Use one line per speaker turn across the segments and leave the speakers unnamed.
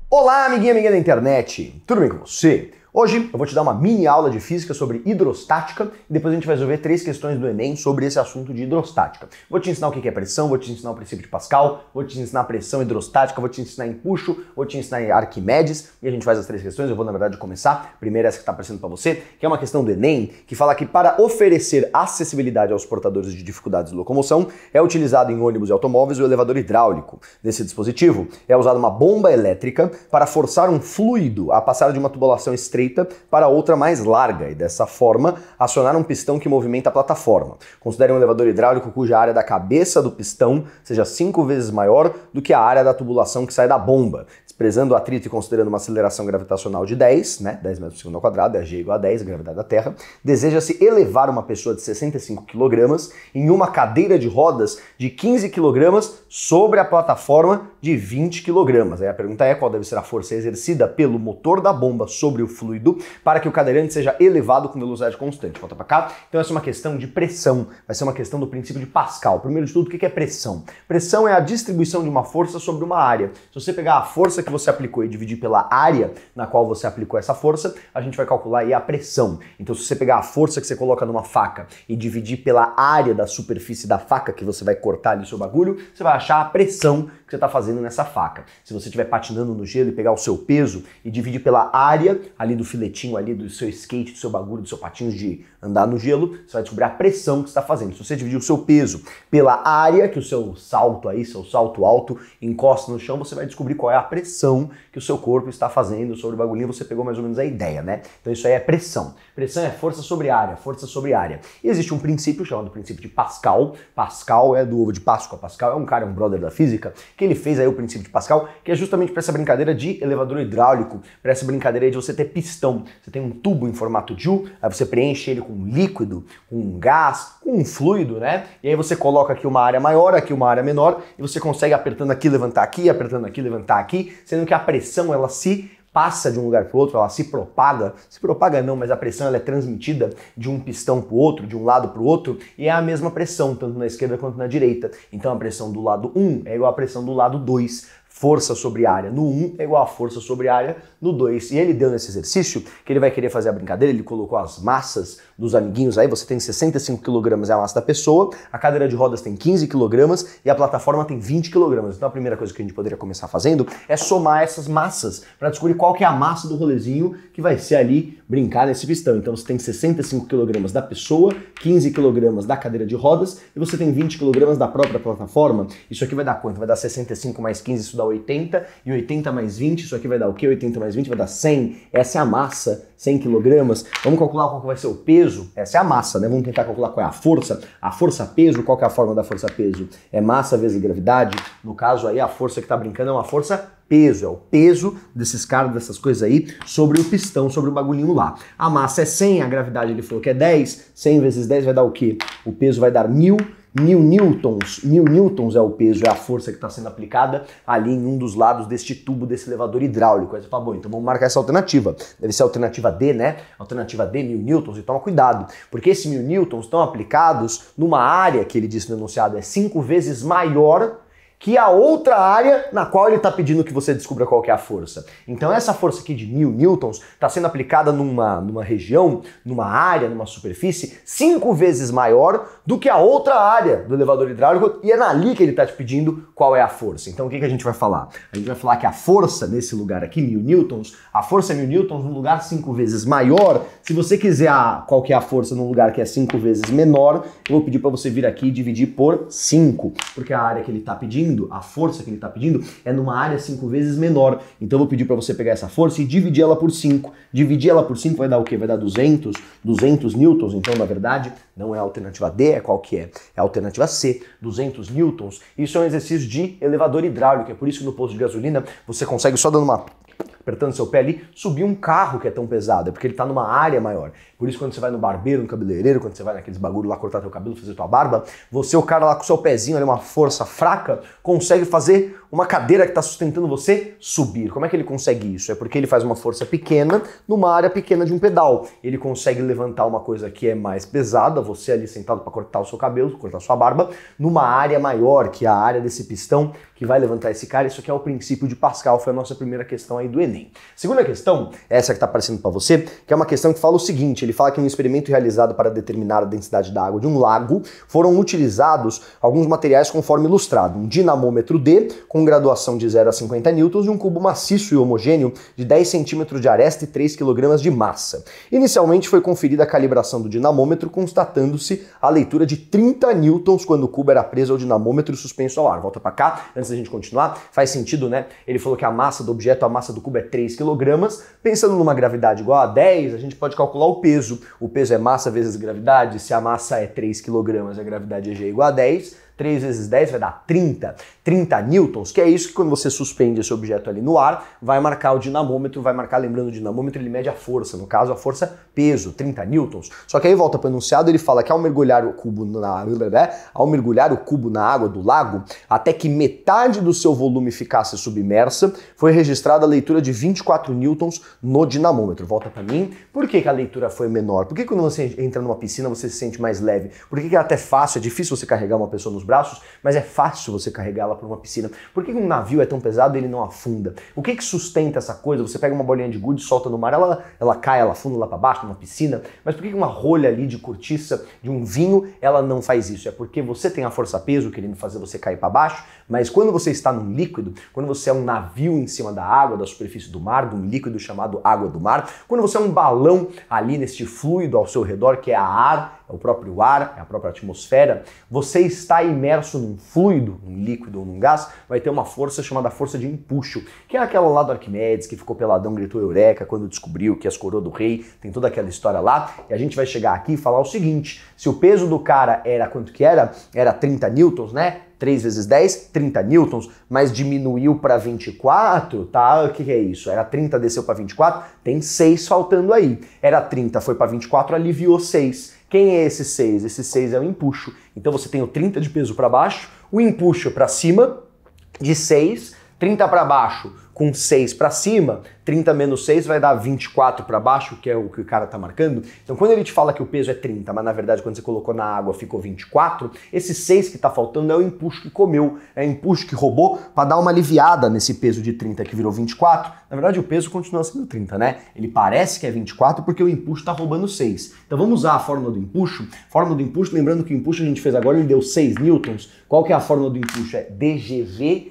Olá, amiguinha, amiga da internet, tudo bem com você? Hoje eu vou te dar uma mini aula de física sobre hidrostática e depois a gente vai resolver 3 questões do Enem sobre esse assunto de hidrostática. Vou te ensinar o que é pressão, vou te ensinar o princípio de Pascal, vou te ensinar pressão hidrostática, vou te ensinar empuxo, vou te ensinar Arquimedes e a gente faz as 3 questões. Eu vou, na verdade, começar. Primeiro essa que está aparecendo para você, que é uma questão do Enem, que fala que para oferecer acessibilidade aos portadores de dificuldades de locomoção é utilizado em ônibus e automóveis o elevador hidráulico. Nesse dispositivo é usada uma bomba elétrica para forçar um fluido a passar de uma tubulação estreita para outra mais larga e, dessa forma, acionar um pistão que movimenta a plataforma. Considere um elevador hidráulico cuja área da cabeça do pistão seja 5 vezes maior do que a área da tubulação que sai da bomba. Desprezando o atrito e considerando uma aceleração gravitacional de 10, 10 metros por segundo ao quadrado, é G igual a 10, a gravidade da Terra, deseja-se elevar uma pessoa de 65 kg em uma cadeira de rodas de 15 kg sobre a plataforma de 20 kg. Aí a pergunta é qual deve ser a força exercida pelo motor da bomba sobre o fluido para que o cadeirante seja elevado com velocidade constante. Volta para cá. Então essa é uma questão de pressão, vai ser uma questão do princípio de Pascal. Primeiro de tudo, o que é pressão? Pressão é a distribuição de uma força sobre uma área. Se você pegar a força que você aplicou e dividir pela área na qual você aplicou essa força, a gente vai calcular aí a pressão. Então se você pegar a força que você coloca numa faca e dividir pela área da superfície da faca que você vai cortar ali seu bagulho, você vai achar a pressão que você está fazendo nessa faca. Se você estiver patinando no gelo e pegar o seu peso e dividir pela área ali do filetinho ali do seu skate, do seu bagulho, do seu patins de andar no gelo, você vai descobrir a pressão que você está fazendo. Se você dividir o seu peso pela área que o seu salto aí, seu salto alto, encosta no chão, você vai descobrir qual é a pressão que o seu corpo está fazendo sobre o bagulhinho. Você pegou mais ou menos a ideia, né? Então isso aí é pressão. Pressão é força sobre área, força sobre área. E existe um princípio chamado princípio de Pascal. Pascal é do ovo de Páscoa. Pascal é um cara, um brother da física, que ele fez aí o princípio de Pascal, que é justamente para essa brincadeira de elevador hidráulico, para essa brincadeira aí de você ter pistão. Você tem um tubo em formato de U, aí você preenche ele com líquido, com gás, com um fluido, né? E aí você coloca aqui uma área maior, aqui uma área menor, e você consegue apertando aqui, levantar aqui, apertando aqui, levantar aqui, sendo que a pressão ela se passa de um lugar para o outro, ela se propaga não, mas a pressão ela é transmitida de um pistão para o outro, de um lado para o outro, e é a mesma pressão, tanto na esquerda quanto na direita. Então a pressão do lado 1 é igual à pressão do lado 2. Força sobre área no 1 é igual a força sobre área no 2. E ele deu nesse exercício que ele vai querer fazer a brincadeira, ele colocou as massas dos amiguinhos aí, você tem 65 kg é a massa da pessoa, a cadeira de rodas tem 15 kg e a plataforma tem 20 kg. Então a primeira coisa que a gente poderia começar fazendo é somar essas massas para descobrir qual que é a massa do rolezinho que vai ser ali brincar nesse pistão. Então você tem 65 kg da pessoa, 15 kg da cadeira de rodas e você tem 20 kg da própria plataforma. Isso aqui vai dar quanto? Vai dar 65 mais 15, isso dá 80, e 80 mais 20, isso aqui vai dar o quê? 80 mais 20 vai dar 100, essa é a massa, 100 kg. Vamos calcular qual que vai ser o peso, essa é a massa, né? Vamos tentar calcular qual é a força-peso, qual que é a forma da força-peso? É massa vezes gravidade, no caso aí a força que tá brincando é uma força-peso, é o peso desses caras, dessas coisas aí, sobre o pistão, sobre o bagulhinho lá. A massa é 100, a gravidade ele falou que é 10, 100 vezes 10 vai dar o quê? O peso vai dar 1000 newtons. 1000 newtons é o peso, é a força que está sendo aplicada ali em um dos lados deste tubo, desse elevador hidráulico. Aí você fala, bom, então vamos marcar essa alternativa. Deve ser a alternativa D, né? Alternativa D, 1000 newtons. E toma cuidado, porque esses 1000 newtons estão aplicados numa área que ele disse no enunciado é 5 vezes maior que a outra área na qual ele está pedindo que você descubra qual que é a força. Então essa força aqui de 1000 newtons está sendo aplicada numa região, numa área, numa superfície 5 vezes maior do que a outra área do elevador hidráulico e é ali que ele está te pedindo qual é a força. Então o que a gente vai falar? A gente vai falar que a força nesse lugar aqui, 1000 newtons, a força é 1000 newtons num lugar 5 vezes maior. Se você quiser qual que é a força num lugar que é 5 vezes menor, eu vou pedir para você vir aqui e dividir por 5, porque a área que ele está pedindo, a força que ele está pedindo é numa área 5 vezes menor. Então eu vou pedir para você pegar essa força e dividir ela por 5. Dividir ela por 5 vai dar o quê? Vai dar 200 newtons. Então, na verdade, não é a alternativa D, é qual que é? É a alternativa C, 200 newtons. Isso é um exercício de elevador hidráulico. É por isso que no posto de gasolina você consegue só dando uma apertando seu pé ali, subir um carro que é tão pesado, é porque ele tá numa área maior. Por isso, quando você vai no barbeiro, no cabeleireiro, quando você vai naqueles bagulho lá cortar teu cabelo, fazer tua barba, você, o cara lá com o seu pezinho ali, uma força fraca, consegue fazer uma cadeira que está sustentando você subir. Como é que ele consegue isso? É porque ele faz uma força pequena numa área pequena de um pedal. Ele consegue levantar uma coisa que é mais pesada, você ali sentado para cortar o seu cabelo, cortar a sua barba, numa área maior, que é a área desse pistão que vai levantar esse cara. Isso aqui é o princípio de Pascal, foi a nossa primeira questão aí do Enem. Segunda questão, essa que está aparecendo para você, que é uma questão que fala o seguinte, ele fala que em um experimento realizado para determinar a densidade da água de um lago, foram utilizados alguns materiais conforme ilustrado, um dinamômetro D, com graduação de 0 a 50 newtons, e um cubo maciço e homogêneo de 10 centímetros de aresta e 3 kg de massa. Inicialmente foi conferida a calibração do dinamômetro, constatando-se a leitura de 30 newtons quando o cubo era preso ao dinamômetro e suspenso ao ar. Volta para cá, antes da gente continuar, faz sentido, né? Ele falou que a massa do objeto, a massa do cubo é 3 kg. Pensando numa gravidade igual a 10, a gente pode calcular o peso. O peso é massa vezes gravidade. Se a massa é 3 kg, a gravidade é G igual a 10. 3 vezes 10 vai dar 30 newtons, que é isso que quando você suspende esse objeto ali no ar, vai marcar o dinamômetro, vai marcar, lembrando o dinamômetro, ele mede a força, no caso a força peso, 30 newtons. Só que aí volta para o enunciado, ele fala que ao mergulhar o cubo na água do lago, até que metade do seu volume ficasse submersa, foi registrada a leitura de 24 newtons no dinamômetro. Volta para mim, por que a leitura foi menor? Por que quando você entra numa piscina você se sente mais leve? Por que é até fácil, é difícil você carregar uma pessoa nos braços, mas é fácil você carregá-la por uma piscina? Por que um navio é tão pesado e ele não afunda? O que sustenta essa coisa? Você pega uma bolinha de gude, solta no mar, ela cai, ela afunda lá para baixo, numa piscina, mas por que uma rolha ali de cortiça de um vinho, ela não faz isso? É porque você tem a força-peso querendo fazer você cair para baixo, mas quando você está num líquido, quando você é um navio em cima da água, da superfície do mar, de um líquido chamado água do mar, quando você é um balão ali neste fluido ao seu redor, que é ar, é o próprio ar, é a própria atmosfera, você está imerso num fluido, num líquido ou num gás, vai ter uma força chamada força de empuxo, que é aquela lá do Arquimedes, que ficou peladão, gritou eureka quando descobriu que as coroas do rei, tem toda aquela história lá, e a gente vai chegar aqui e falar o seguinte, se o peso do cara era quanto que era? Era 30 newtons, né? 3 vezes 10, 30 newtons, mas diminuiu para 24, tá? O que é isso? Era 30, desceu para 24, tem 6 faltando aí. Era 30, foi para 24, aliviou 6. Quem é esse 6? Esse 6 é o empuxo. Então você tem o 30 de peso para baixo, o empuxo para cima de 6, 30 para baixo com 6 para cima, 30 menos 6 vai dar 24 para baixo, que é o que o cara tá marcando. Então quando ele te fala que o peso é 30, mas na verdade quando você colocou na água ficou 24, esse 6 que tá faltando é o empuxo que comeu, é o empuxo que roubou para dar uma aliviada nesse peso de 30 que virou 24. Na verdade o peso continua sendo 30, né? Ele parece que é 24 porque o empuxo tá roubando 6. Então vamos usar a fórmula do empuxo. Fórmula do empuxo, lembrando que o empuxo a gente fez agora, ele deu 6 newtons. Qual que é a fórmula do empuxo? É dGV.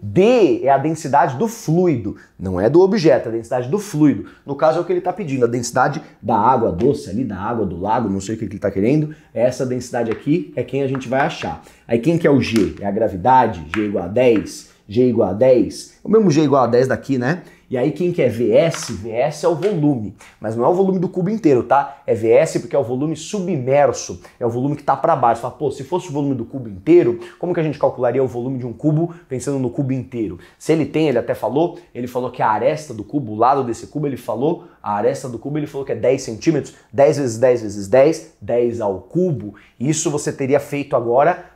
D é a densidade do fluido, não é do objeto, é a densidade do fluido. No caso é o que ele está pedindo, a densidade da água doce ali, da água do lago, não sei o que ele está querendo. Essa densidade aqui é quem a gente vai achar. Aí quem que é o G? É a gravidade, G igual a 10, G igual a 10. O mesmo G igual a 10 daqui, né? E aí quem que é VS? VS é o volume, mas não é o volume do cubo inteiro, tá? É VS porque é o volume submerso, é o volume que está para baixo. Fala, pô, se fosse o volume do cubo inteiro, como que a gente calcularia o volume de um cubo pensando no cubo inteiro? Se ele tem, ele até falou, ele falou que a aresta do cubo, o lado desse cubo, ele falou, a aresta do cubo, ele falou que é 10 centímetros, 10 vezes 10 vezes 10, 10 ao cubo. Isso você teria feito agora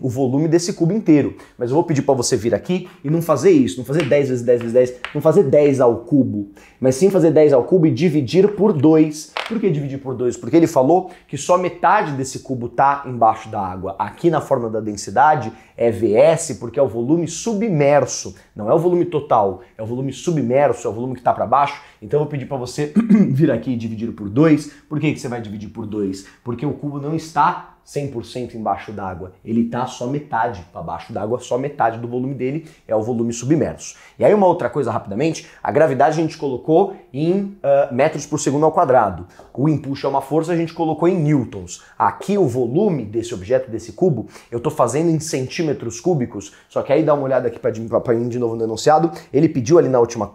o volume desse cubo inteiro. Mas eu vou pedir para você vir aqui e não fazer isso, não fazer 10 vezes 10 vezes 10, não fazer 10 ao cubo, mas sim fazer 10 ao cubo e dividir por 2. Por que dividir por 2? Porque ele falou que só metade desse cubo tá embaixo da água. Aqui na fórmula da densidade é VS porque é o volume submerso, não é o volume total, é o volume submerso, é o volume que está para baixo. Então eu vou pedir para você vir aqui e dividir por 2. Por que você vai dividir por 2? Porque o cubo não está 100% embaixo d'água, ele está só metade para baixo d'água, só metade do volume dele é o volume submerso. E aí uma outra coisa rapidamente, a gravidade a gente colocou em metros por segundo ao quadrado, o empuxo é uma força, a gente colocou em newtons. Aqui o volume desse objeto, desse cubo, eu estou fazendo em centímetros cúbicos, só que aí dá uma olhada aqui para mim de novo no enunciado, ele pediu ali na última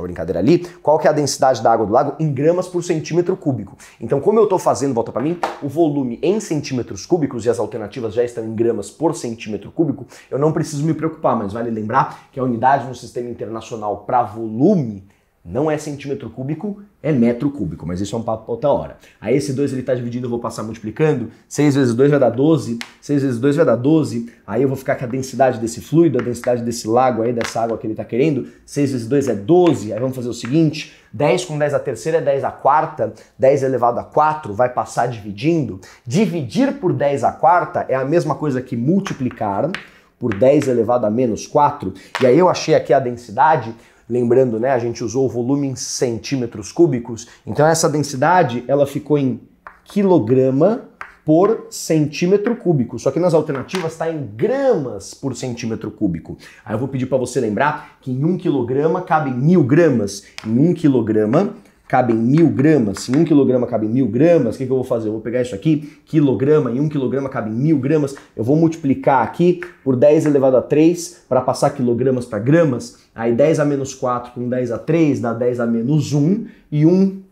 brincadeira ali, qual que é a densidade da água do lago em gramas por centímetro cúbico. Então como eu estou fazendo, volta para mim, o volume em centímetros cúbicos e as alternativas já estão em gramas por centímetro cúbico, eu não preciso me preocupar, mas vale lembrar que a unidade no sistema internacional para volume Não é centímetro cúbico, é metro cúbico, mas isso é um papo para outra hora. Aí esse 2 ele está dividindo, eu vou passar multiplicando, 6 vezes 2 vai dar 12, 6 vezes 2 vai dar 12, aí eu vou ficar com a densidade desse fluido, a densidade desse lago aí, dessa água que ele está querendo, 6 vezes 2 é 12, aí vamos fazer o seguinte, 10 com 10 à terceira é 10 à quarta, 10 elevado a 4 vai passar dividindo, dividir por 10 à quarta é a mesma coisa que multiplicar por 10 elevado a menos 4, e aí eu achei aqui a densidade. Lembrando, né, a gente usou o volume em centímetros cúbicos, então essa densidade ela ficou em quilograma por centímetro cúbico, só que nas alternativas está em gramas por centímetro cúbico. Aí eu vou pedir para você lembrar que em 1 quilograma cabem 1000 gramas, em 1 quilograma cabem 1000 gramas, se 1 quilograma cabe 1000 gramas, o que eu vou fazer? Eu vou pegar isso aqui, quilograma, em 1 quilograma cabe 1000 gramas, eu vou multiplicar aqui por 10 elevado a 3 para passar quilogramas para gramas, aí 10 a menos 4 com 10 a 3 dá 10 a menos 1, e 1,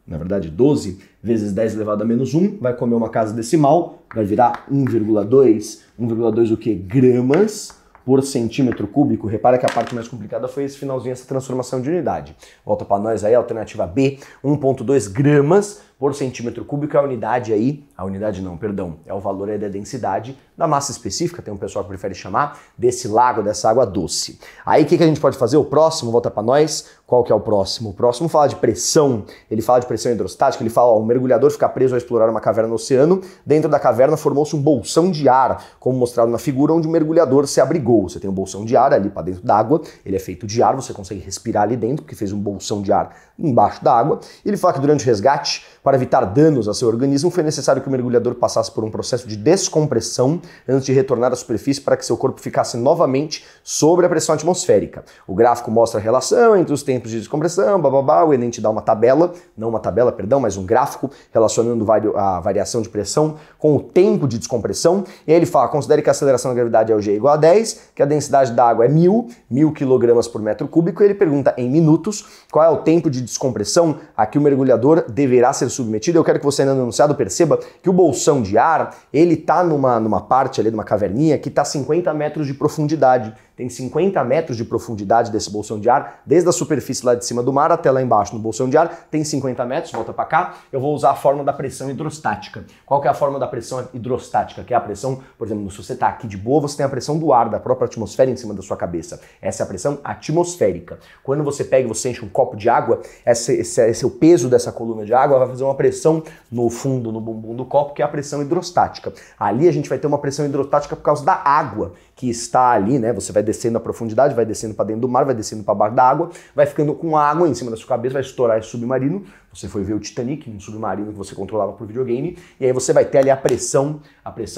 na verdade 12 vezes 10 elevado a menos 1, vai comer uma casa decimal, vai virar 1,2, 1,2 o que? Gramas por centímetro cúbico. Repara que a parte mais complicada foi esse finalzinho, essa transformação de unidade. Volta para nós aí, alternativa B, 1,2 gramas por centímetro cúbico, é a unidade aí, a unidade não, perdão, é o valor aí da densidade da massa específica, tem um pessoal que prefere chamar, desse lago, dessa água doce. Aí o que a gente pode fazer? O próximo, volta para nós, qual que é o próximo? O próximo fala de pressão, ele fala de pressão hidrostática, ele fala, ó, o mergulhador fica preso ao explorar uma caverna no oceano, dentro da caverna formou-se um bolsão de ar, como mostrado na figura, onde o mergulhador se abrigou. Você tem um bolsão de ar ali para dentro d'água, ele é feito de ar, você consegue respirar ali dentro, porque fez um bolsão de ar embaixo da água. Ele fala que durante o resgate, para evitar danos a seu organismo, foi necessário que o mergulhador passasse por um processo de descompressão antes de retornar à superfície para que seu corpo ficasse novamente sobre a pressão atmosférica. O gráfico mostra a relação entre os tempos de descompressão, bababá, o Enem te dá uma tabela, não uma tabela, perdão, mas um gráfico relacionando a variação de pressão com o tempo de descompressão. E aí ele fala, considere que a aceleração da gravidade é o G igual a 10, que a densidade da água é 1000 kg por metro cúbico, e ele pergunta em minutos qual é o tempo de descompressão a que o mergulhador deverá ser submetido. Eu quero que você ainda no enunciado perceba que o bolsão de ar, ele tá numa parte ali, numa caverninha, que tá 50 metros de profundidade. Tem 50 metros de profundidade desse bolsão de ar, desde a superfície lá de cima do mar até lá embaixo no bolsão de ar, tem 50 metros, volta para cá, eu vou usar a fórmula da pressão hidrostática. Qual que é a fórmula da pressão hidrostática? Que é a pressão, por exemplo, se você está aqui de boa, você tem a pressão do ar, da própria atmosfera em cima da sua cabeça. Essa é a pressão atmosférica. Quando você pega e você enche um copo de água, esse é o peso dessa coluna de água vai fazer uma pressão no fundo, no bumbum do copo, que é a pressão hidrostática. Ali a gente vai ter uma pressão hidrostática por causa da água que está ali, né? Você vai descendo a profundidade, vai descendo para dentro do mar, vai descendo para baixo da água, vai ficando com água em cima da sua cabeça, vai estourar esse submarino. Você foi ver o Titanic, um submarino que você controlava por videogame, e aí você vai ter ali a pressão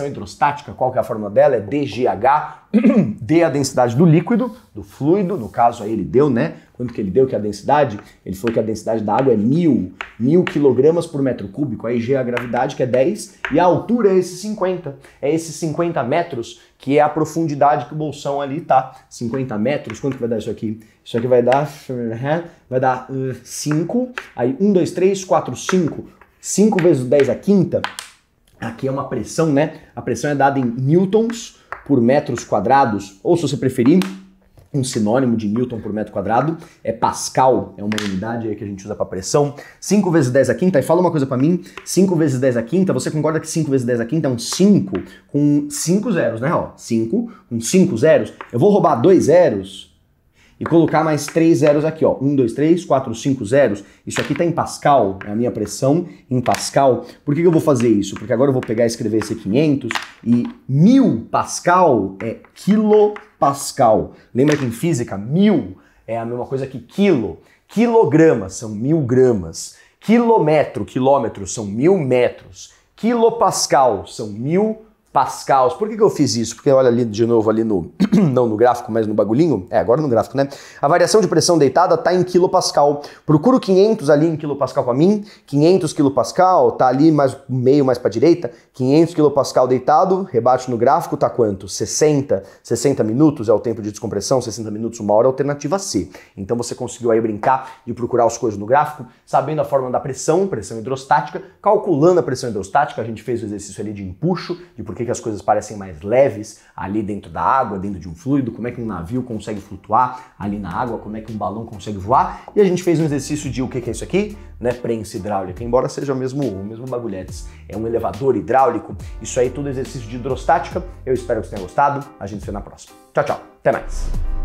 hidrostática. Qual que é a fórmula dela? É DGH, D a densidade do líquido, do fluido, no caso aí ele deu, né? Quanto que ele deu que é a densidade? Ele falou que a densidade da água é 1000 kg por metro cúbico, aí G é a gravidade, que é 10, e a altura é esse 50. É esses 50 metros que é a profundidade que o bolsão ali tá. 50 metros, quanto que vai dar isso aqui? Isso aqui vai dar 5, aí 1, 2, 3, 4, 5. 5 vezes 10 à quinta, aqui é uma pressão, né? A pressão é dada em newtons por metros quadrados, ou se você preferir, um sinônimo de newton por metro quadrado, é pascal, é uma unidade aí que a gente usa para pressão. 5 vezes 10 à quinta, e fala uma coisa para mim, 5 vezes 10 à quinta, você concorda que 5 vezes 10 à quinta é um 5 com 5 zeros, né? Ó, 5 com 5 zeros. Eu vou roubar 2 zeros e colocar mais 3 zeros aqui, ó. 1, 2, 3, 4, 5 zeros. Isso aqui tá em pascal, é a minha pressão em pascal. Por que eu vou fazer isso? Porque agora eu vou pegar e escrever esse 500 e 1000 pascal é quilopascal. Lembra que em física, 1000 é a mesma coisa que quilo. Quilogramas são 1000 gramas. Quilômetro são 1000 metros. Quilopascal são 1000 pascals. Por que eu fiz isso? Porque olha ali de novo ali no não no gráfico, mas no bagulhinho. É, agora no gráfico, né? A variação de pressão deitada tá em quilopascal. Procuro 500 ali em quilopascal para mim. 500 quilopascal, tá ali mais meio mais para direita. 500 quilopascal deitado, rebate no gráfico, tá quanto? 60 minutos é o tempo de descompressão, 60 minutos, 1 hora, alternativa C. Então você conseguiu aí brincar de procurar as coisas no gráfico, sabendo a fórmula da pressão hidrostática, calculando a pressão hidrostática, a gente fez o exercício ali de empuxo, de porque que as coisas parecem mais leves ali dentro da água, dentro de um fluido, como é que um navio consegue flutuar ali na água, como é que um balão consegue voar. E a gente fez um exercício de o que é isso aqui? Né, prensa hidráulica, embora seja o mesmo bagulhetes. É um elevador hidráulico. Isso aí tudo exercício de hidrostática. Eu espero que você tenha gostado. A gente se vê na próxima. Tchau, tchau. Até mais.